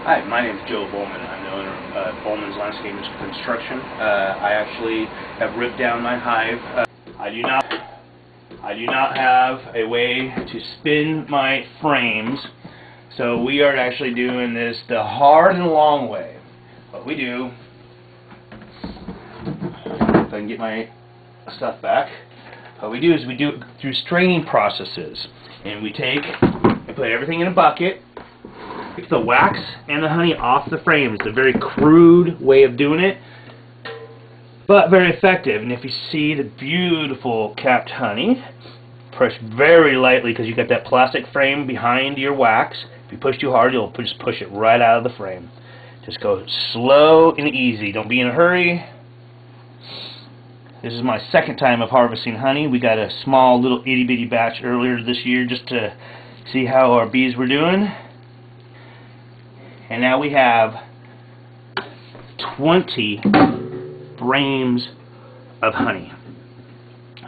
Hi, my name is Joe Bollman. I'm the owner of Bollman's Landscape and Construction. I actually have ripped down my hive. I do not have a way to spin my frames, so we are actually doing this the hard and long way. What we do, if I can get my stuff back, what we do is we do it through straining processes, and we take and put everything in a bucket. Take the wax and the honey off the frames. It's a very crude way of doing it, but very effective. And if you see the beautiful capped honey, push very lightly because you got that plastic frame behind your wax. If you push too hard, you'll just push it right out of the frame. Just go slow and easy. Don't be in a hurry. This is my second time of harvesting honey. We got a small little itty bitty batch earlier this year just to see how our bees were doing. And now we have 20 frames of honey.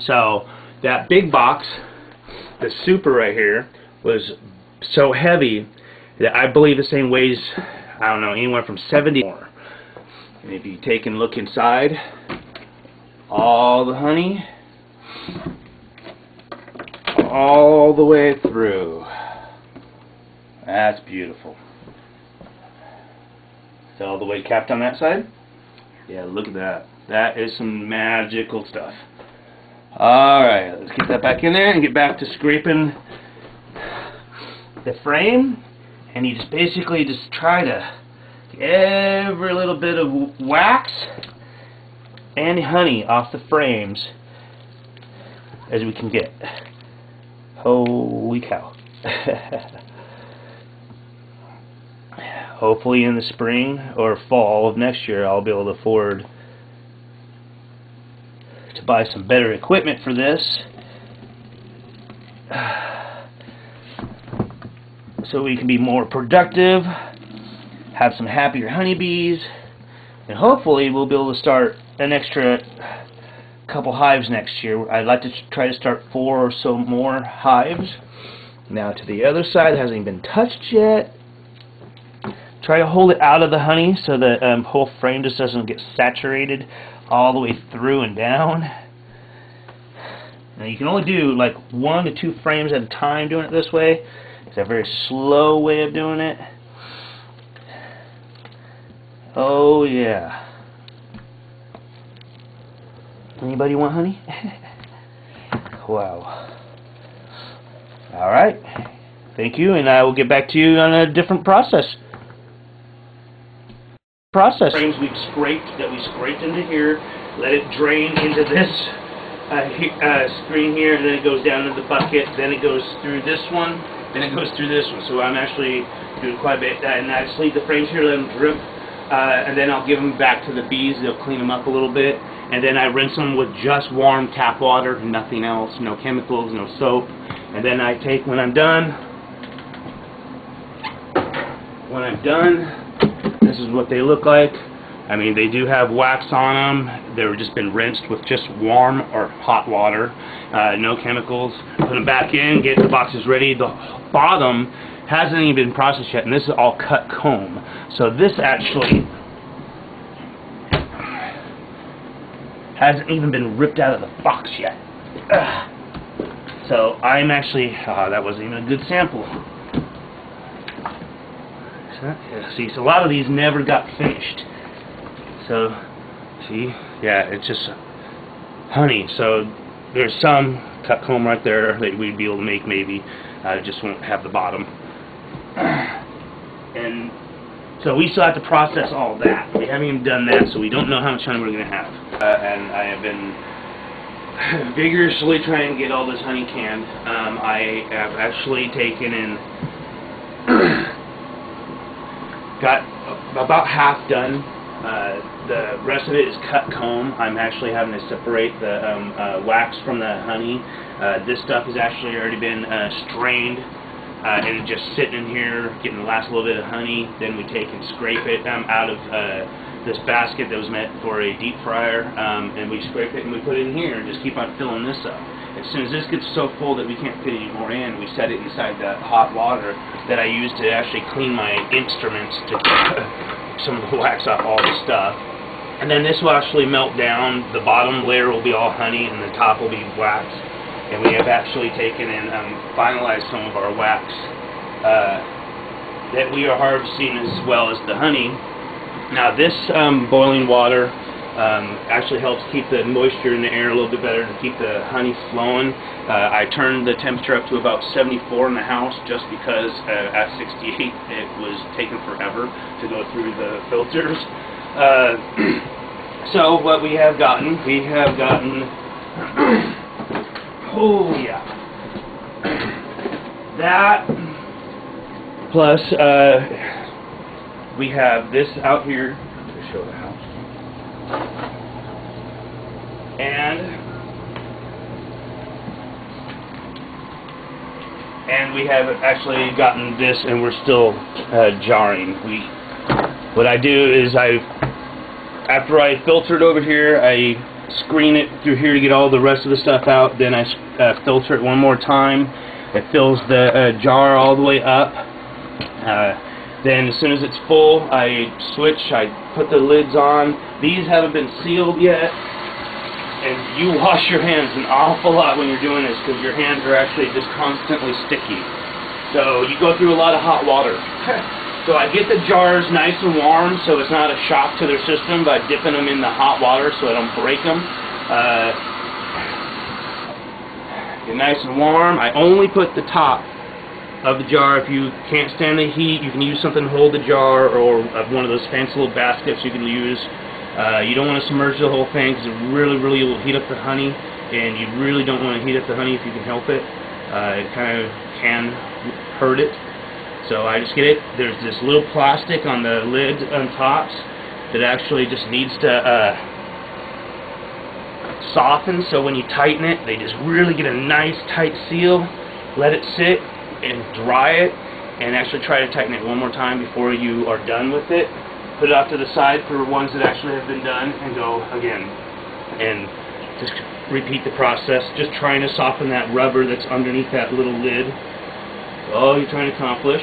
So that big box, the super right here, was so heavy that I believe this thing weighs, I don't know, anywhere from 70 more. And if you take and look inside, all the honey, all the way through. That's beautiful. All the way capped on that side. Yeah, look at that. That is some magical stuff. Alright, let's get that back in there and get back to scraping the frame. And you just basically just try to get every little bit of wax and honey off the frames as we can get. Holy cow. Hopefully in the spring or fall of next year I'll be able to afford to buy some better equipment for this, so we can be more productive, have some happier honeybees, and hopefully we'll be able to start an extra couple hives next year. I'd like to try to start 4 or so more hives. Now to the other side, it hasn't even been touched yet. Try to hold it out of the honey so the whole frame just doesn't get saturated all the way through and down. Now you can only do like 1 to 2 frames at a time doing it this way. It's a very slow way of doing it. Oh yeah. Anybody want honey? Wow. Alright. Thank you, and I will get back to you on a different process. Frames we scraped into here, let it drain into this screen here, and then it goes down into the bucket, then it goes through this one, then it goes through this one. So I'm actually doing quite a bit, and I just leave the frames here, let them drip, and then I'll give them back to the bees. They'll clean them up a little bit, and then I rinse them with just warm tap water, nothing else, no chemicals, no soap. And then I take, when I'm done, this is what they look like. I mean, they do have wax on them. They've just been rinsed with just warm or hot water, no chemicals. Put them back in, get the boxes ready. The bottom hasn't even been processed yet, and this is all cut comb. So this actually hasn't even been ripped out of the box yet. So I'm actually, that wasn't even a good sample. See, so a lot of these never got finished. So, see, yeah, it's just honey. So there's some cut comb right there that we'd be able to make maybe. It just won't have the bottom. And so we still have to process all that. We haven't even done that, so we don't know how much honey we're going to have. And I have been vigorously trying to get all this honey canned. I have actually taken and got about half done. The rest of it is cut comb. I'm actually having to separate the wax from the honey. This stuff has actually already been strained and just sitting in here getting the last little bit of honey. Then we take and scrape it out of this basket that was meant for a deep fryer, and we scrape it and we put it in here and just keep on filling this up. as soon as this gets so full that we can't fit any more in, we set it inside the hot water that I use to actually clean my instruments to get some of the wax off all the stuff. And then this will actually melt down. The bottom layer will be all honey and the top will be wax. And we have actually taken and finalized some of our wax that we are harvesting as well as the honey. Now this boiling water actually helps keep the moisture in the air a little bit better to keep the honey flowing. I turned the temperature up to about 74 in the house just because at 68 it was taking forever to go through the filters. So what we have gotten, oh yeah, that plus we have this out here to show the house, and we have actually gotten this, and we're still jarring. What I do is after I filter it over here, I screen it through here to get all the rest of the stuff out. Then I filter it one more time. It fills the jar all the way up. Then as soon as it's full, I switch. I put the lids on. These haven't been sealed yet. And you wash your hands an awful lot when you're doing this because your hands are actually just constantly sticky. So you go through a lot of hot water. So I get the jars nice and warm so it's not a shock to their system by dipping them in the hot water so I don't break them. Get nice and warm. I only put the top of the jar. If you can't stand the heat, you can use something to hold the jar, or one of those fancy little baskets you can use. You don't want to submerge the whole thing because it really will heat up the honey, and you really don't want to heat up the honey if you can help it. It kind of can hurt it. So I just get it. There's this little plastic on the lids on tops that actually just needs to soften, so when you tighten it, they just really get a nice tight seal. Let it sit and dry it, and actually try to tighten it one more time before you are done with it. Put it off to the side for ones that actually have been done, and go again. And just repeat the process, just trying to soften that rubber that's underneath that little lid. That's all you're trying to accomplish.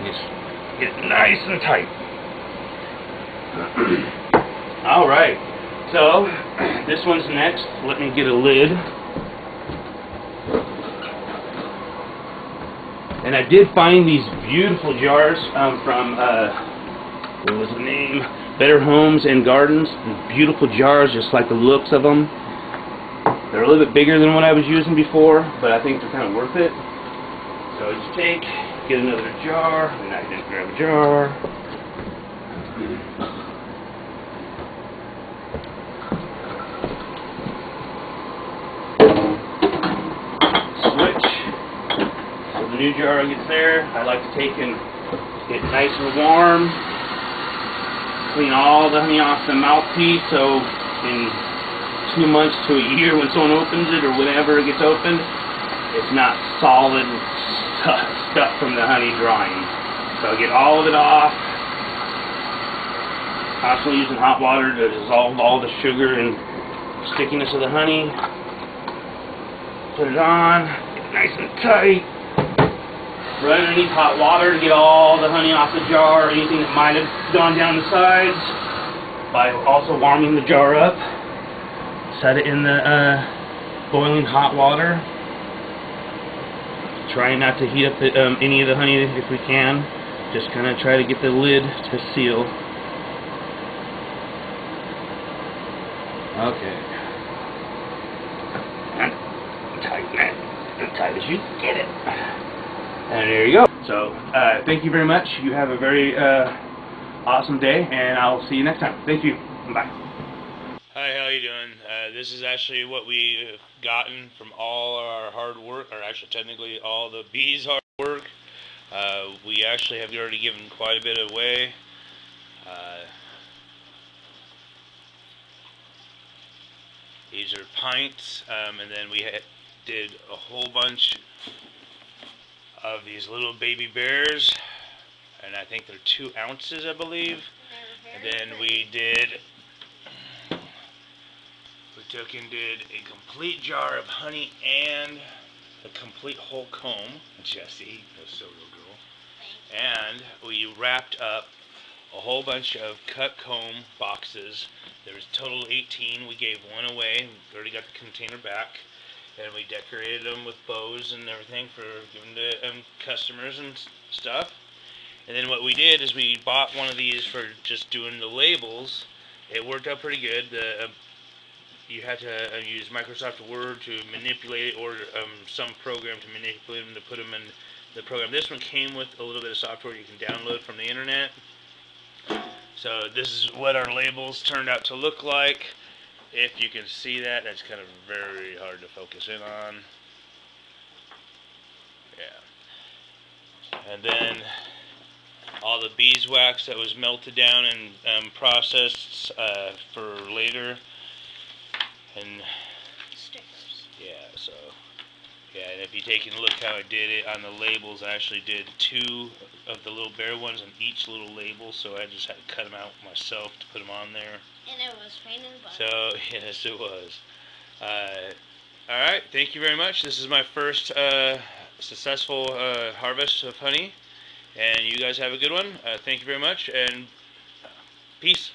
Just get nice and tight. Alright, so this one's next. Let me get a lid. And I did find these beautiful jars from, what was the name? Better Homes and Gardens. Beautiful jars, just like the looks of them. They're a little bit bigger than what I was using before, but I think they're kind of worth it. So just get another jar, and I didn't grab a jar. New jar gets there. I like to take and get nice and warm, clean all the honey off the mouthpiece, so in 2 months to a year when someone opens it or whenever it gets opened, it's not solid stuff from the honey drying. So I get all of it off, constantly using hot water to dissolve all the sugar and stickiness of the honey. Put it on, get nice and tight. Right underneath hot water to get all the honey off the jar or anything that might have gone down the sides, by also warming the jar up. Set it in the boiling hot water. Trying not to heat up any of the honey if we can. Just kind of try to get the lid to seal. Okay. And tighten it as tight as you can get it. And there you go. So, thank you very much. You have a very awesome day, and I'll see you next time. Thank you. Bye. Hi, how you doing? This is actually what we've gotten from all our hard work, or actually technically all the bees' hard work. We actually have already given quite a bit away. These are pints, and then we did a whole bunch of these little baby bears, and I think they're 2 ounces, I believe. And then we took and did a complete jar of honey and a complete whole comb. Jessie, that's so real girl. And we wrapped up a whole bunch of cut comb boxes. There was a total of 18. We gave one away. We already got the container back. And we decorated them with bows and everything for giving to customers and stuff. And then what we did is we bought one of these for just doing the labels. It worked out pretty good. You had to use Microsoft Word to manipulate it, or some program to manipulate them to put them in the program. This one came with a little bit of software you can download from the internet. So this is what our labels turned out to look like. If you can see that, that's kind of very hard to focus in on. Yeah. And then all the beeswax that was melted down and processed for later. And stickers. Yeah, so yeah, and if you take a look how I did it on the labels, I actually did 2 of the little bear ones on each little label, so I just had to cut them out myself to put them on there. And it was pain in the butt. So yes, it was. Alright, thank you very much. This is my first successful harvest of honey, and you guys have a good one. Thank you very much, and peace.